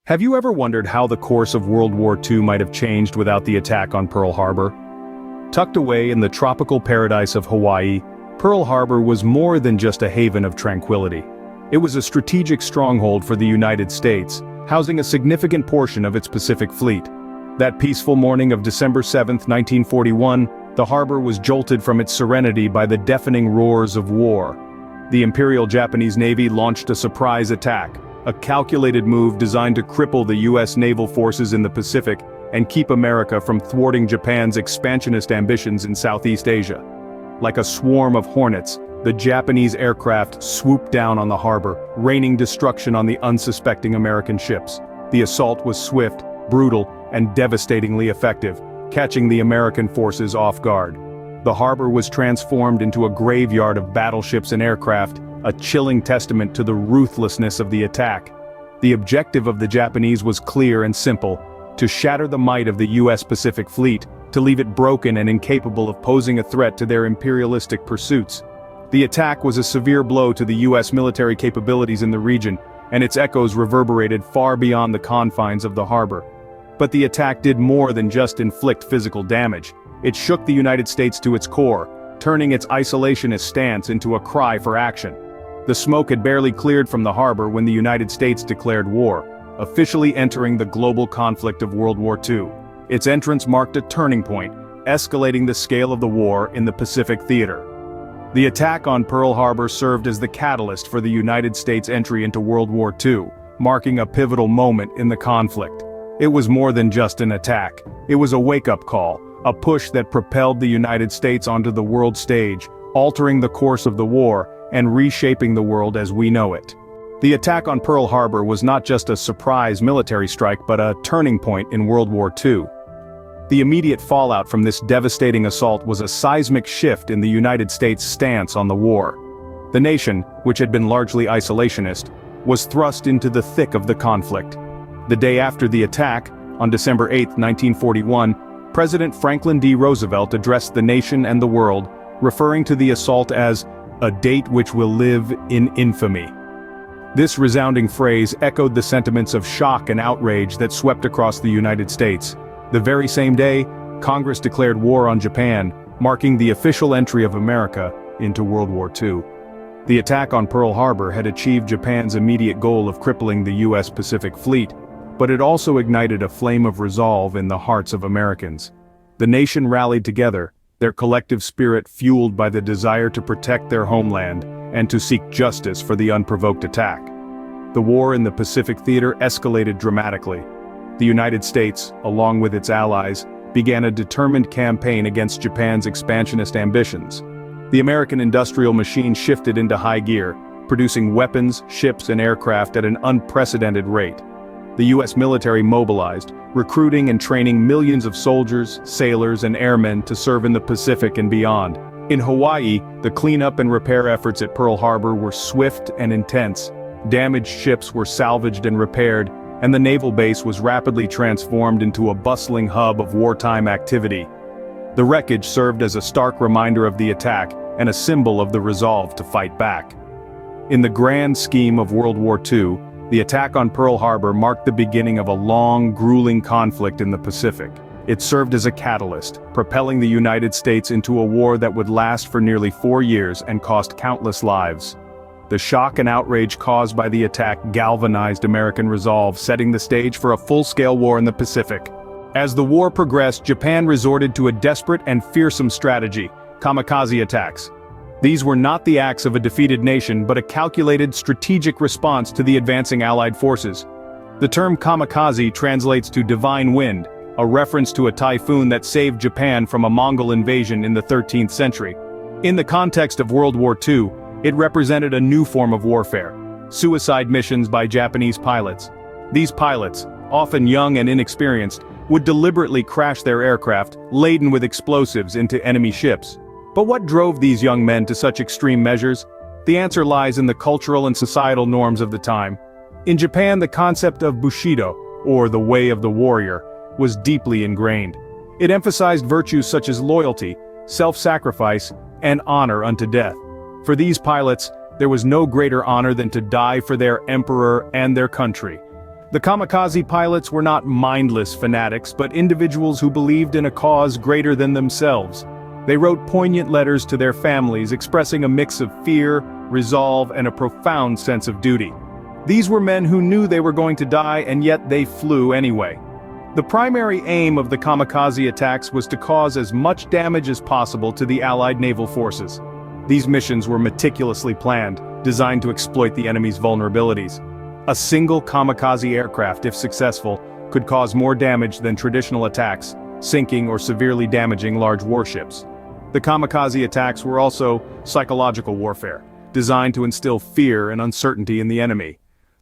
Have you ever wondered how the course of World War II might have changed without the attack on Pearl Harbor? Tucked away in the tropical paradise of Hawaii, Pearl Harbor was more than just a haven of tranquility. It was a strategic stronghold for the United States, housing a significant portion of its Pacific Fleet. That peaceful morning of December 7, 1941, the harbor was jolted from its serenity by the deafening roars of war. The Imperial Japanese Navy launched a surprise attack, a calculated move designed to cripple the U.S. naval forces in the Pacific and keep America from thwarting Japan's expansionist ambitions in Southeast Asia. Like a swarm of hornets, the Japanese aircraft swooped down on the harbor, raining destruction on the unsuspecting American ships. The assault was swift, brutal, and devastatingly effective, catching the American forces off guard. The harbor was transformed into a graveyard of battleships and aircraft, a chilling testament to the ruthlessness of the attack. The objective of the Japanese was clear and simple: to shatter the might of the U.S. Pacific Fleet, to leave it broken and incapable of posing a threat to their imperialistic pursuits. The attack was a severe blow to the U.S. military capabilities in the region, and its echoes reverberated far beyond the confines of the harbor. But the attack did more than just inflict physical damage. It shook the United States to its core, turning its isolationist stance into a cry for action. The smoke had barely cleared from the harbor when the United States declared war, officially entering the global conflict of World War II. Its entrance marked a turning point, escalating the scale of the war in the Pacific theater. The attack on Pearl Harbor served as the catalyst for the United States' entry into World War II, marking a pivotal moment in the conflict. It was more than just an attack. It was a wake-up call, a push that propelled the United States onto the world stage, altering the course of the war and reshaping the world as we know it. The attack on Pearl Harbor was not just a surprise military strike but a turning point in World War II. The immediate fallout from this devastating assault was a seismic shift in the United States' stance on the war. The nation, which had been largely isolationist, was thrust into the thick of the conflict. The day after the attack, on December 8, 1941, President Franklin D. Roosevelt addressed the nation and the world, referring to the assault as a date which will live in infamy. This resounding phrase echoed the sentiments of shock and outrage that swept across the United States. The very same day, Congress declared war on Japan, marking the official entry of America into World War II. The attack on Pearl Harbor had achieved Japan's immediate goal of crippling the U.S. Pacific Fleet, but it also ignited a flame of resolve in the hearts of Americans. The nation rallied together, their collective spirit fueled by the desire to protect their homeland and to seek justice for the unprovoked attack. The war in the Pacific theater escalated dramatically. The United States, along with its allies, began a determined campaign against Japan's expansionist ambitions. The American industrial machine shifted into high gear, producing weapons, ships, and aircraft at an unprecedented rate. The U.S. military mobilized, recruiting and training millions of soldiers, sailors, and airmen to serve in the Pacific and beyond. In Hawaii, the cleanup and repair efforts at Pearl Harbor were swift and intense. Damaged ships were salvaged and repaired, and the naval base was rapidly transformed into a bustling hub of wartime activity. The wreckage served as a stark reminder of the attack and a symbol of the resolve to fight back. In the grand scheme of World War II, the attack on Pearl Harbor marked the beginning of a long, grueling conflict in the Pacific. It served as a catalyst, propelling the United States into a war that would last for nearly 4 years and cost countless lives. The shock and outrage caused by the attack galvanized American resolve, setting the stage for a full-scale war in the Pacific. As the war progressed, Japan resorted to a desperate and fearsome strategy: kamikaze attacks. These were not the acts of a defeated nation but a calculated, strategic response to the advancing Allied forces. The term kamikaze translates to divine wind, a reference to a typhoon that saved Japan from a Mongol invasion in the 13th century. In the context of World War II, it represented a new form of warfare: suicide missions by Japanese pilots. These pilots, often young and inexperienced, would deliberately crash their aircraft, laden with explosives, into enemy ships. But what drove these young men to such extreme measures? The answer lies in the cultural and societal norms of the time. In Japan, the concept of Bushido, or the way of the warrior, was deeply ingrained. It emphasized virtues such as loyalty, self-sacrifice, and honor unto death. For these pilots, there was no greater honor than to die for their emperor and their country. The kamikaze pilots were not mindless fanatics but individuals who believed in a cause greater than themselves. They wrote poignant letters to their families expressing a mix of fear, resolve, and a profound sense of duty. These were men who knew they were going to die and yet they flew anyway. The primary aim of the kamikaze attacks was to cause as much damage as possible to the Allied naval forces. These missions were meticulously planned, designed to exploit the enemy's vulnerabilities. A single kamikaze aircraft, if successful, could cause more damage than traditional attacks, sinking or severely damaging large warships. The kamikaze attacks were also psychological warfare, designed to instill fear and uncertainty in the enemy.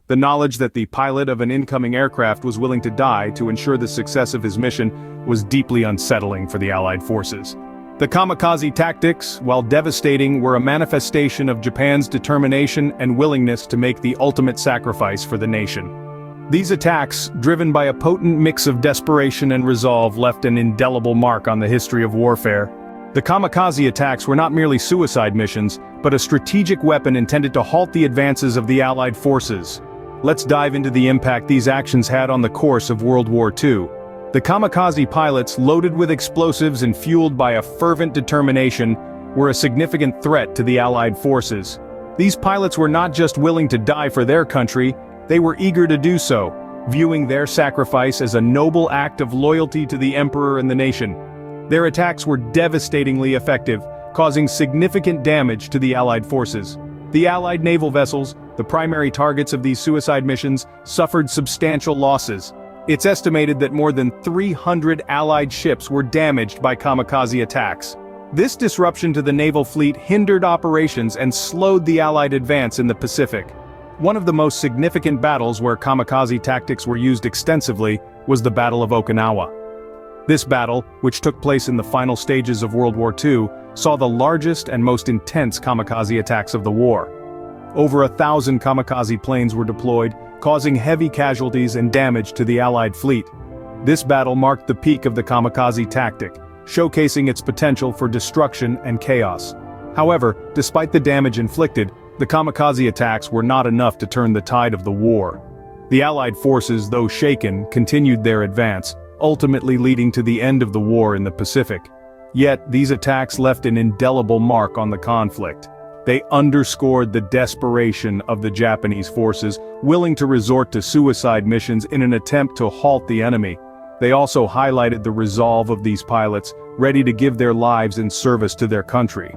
The knowledge that the pilot of an incoming aircraft was willing to die to ensure the success of his mission was deeply unsettling for the Allied forces. The kamikaze tactics, while devastating, were a manifestation of Japan's determination and willingness to make the ultimate sacrifice for the nation. These attacks, driven by a potent mix of desperation and resolve, left an indelible mark on the history of warfare. The kamikaze attacks were not merely suicide missions, but a strategic weapon intended to halt the advances of the Allied forces. Let's dive into the impact these actions had on the course of World War II. The kamikaze pilots, loaded with explosives and fueled by a fervent determination, were a significant threat to the Allied forces. These pilots were not just willing to die for their country, they were eager to do so, viewing their sacrifice as a noble act of loyalty to the Emperor and the nation. Their attacks were devastatingly effective, causing significant damage to the Allied forces. The Allied naval vessels, the primary targets of these suicide missions, suffered substantial losses. It's estimated that more than 300 Allied ships were damaged by kamikaze attacks. This disruption to the naval fleet hindered operations and slowed the Allied advance in the Pacific. One of the most significant battles where kamikaze tactics were used extensively was the Battle of Okinawa. This battle, which took place in the final stages of World War II, saw the largest and most intense kamikaze attacks of the war. Over 1,000 kamikaze planes were deployed, causing heavy casualties and damage to the Allied fleet. This battle marked the peak of the kamikaze tactic, showcasing its potential for destruction and chaos. However, despite the damage inflicted, the kamikaze attacks were not enough to turn the tide of the war. The Allied forces, though shaken, continued their advance, ultimately leading to the end of the war in the Pacific. Yet, these attacks left an indelible mark on the conflict. They underscored the desperation of the Japanese forces, willing to resort to suicide missions in an attempt to halt the enemy. They also highlighted the resolve of these pilots, ready to give their lives in service to their country.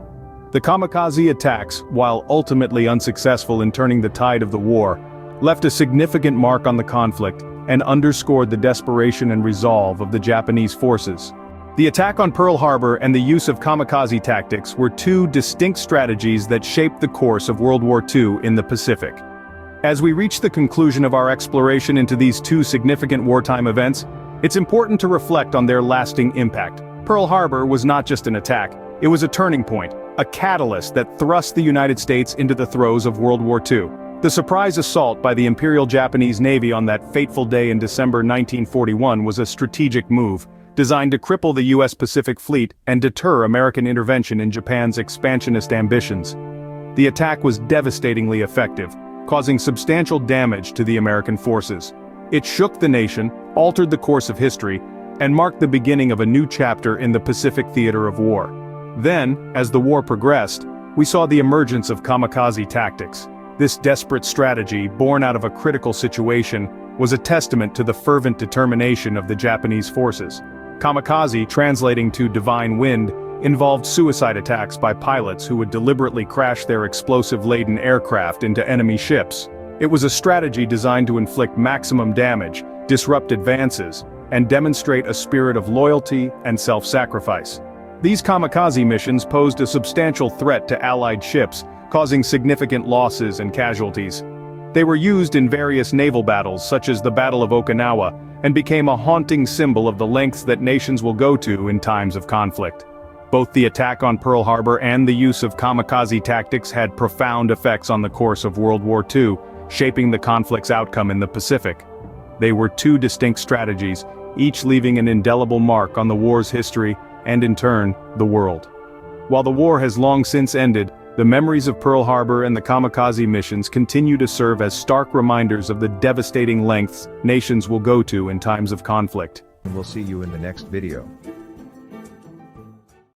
The kamikaze attacks, while ultimately unsuccessful in turning the tide of the war, left a significant mark on the conflict and underscored the desperation and resolve of the Japanese forces. The attack on Pearl Harbor and the use of kamikaze tactics were two distinct strategies that shaped the course of World War II in the Pacific. As we reach the conclusion of our exploration into these two significant wartime events, it's important to reflect on their lasting impact. Pearl Harbor was not just an attack, it was a turning point, a catalyst that thrust the United States into the throes of World War II. The surprise assault by the Imperial Japanese Navy on that fateful day in December 1941 was a strategic move, designed to cripple the U.S. Pacific Fleet and deter American intervention in Japan's expansionist ambitions. The attack was devastatingly effective, causing substantial damage to the American forces. It shook the nation, altered the course of history, and marked the beginning of a new chapter in the Pacific theater of war. Then, as the war progressed, we saw the emergence of kamikaze tactics. This desperate strategy, born out of a critical situation, was a testament to the fervent determination of the Japanese forces. Kamikaze, translating to divine wind, involved suicide attacks by pilots who would deliberately crash their explosive-laden aircraft into enemy ships. It was a strategy designed to inflict maximum damage, disrupt advances, and demonstrate a spirit of loyalty and self-sacrifice. These kamikaze missions posed a substantial threat to Allied ships, causing significant losses and casualties. They were used in various naval battles such as the Battle of Okinawa, and became a haunting symbol of the lengths that nations will go to in times of conflict. Both the attack on Pearl Harbor and the use of kamikaze tactics had profound effects on the course of World War II, shaping the conflict's outcome in the Pacific. They were two distinct strategies, each leaving an indelible mark on the war's history and, in turn, the world. While the war has long since ended, The memories of Pearl Harbor and the kamikaze missions continue to serve as stark reminders of the devastating lengths nations will go to in times of conflict. We'll see you in the next video.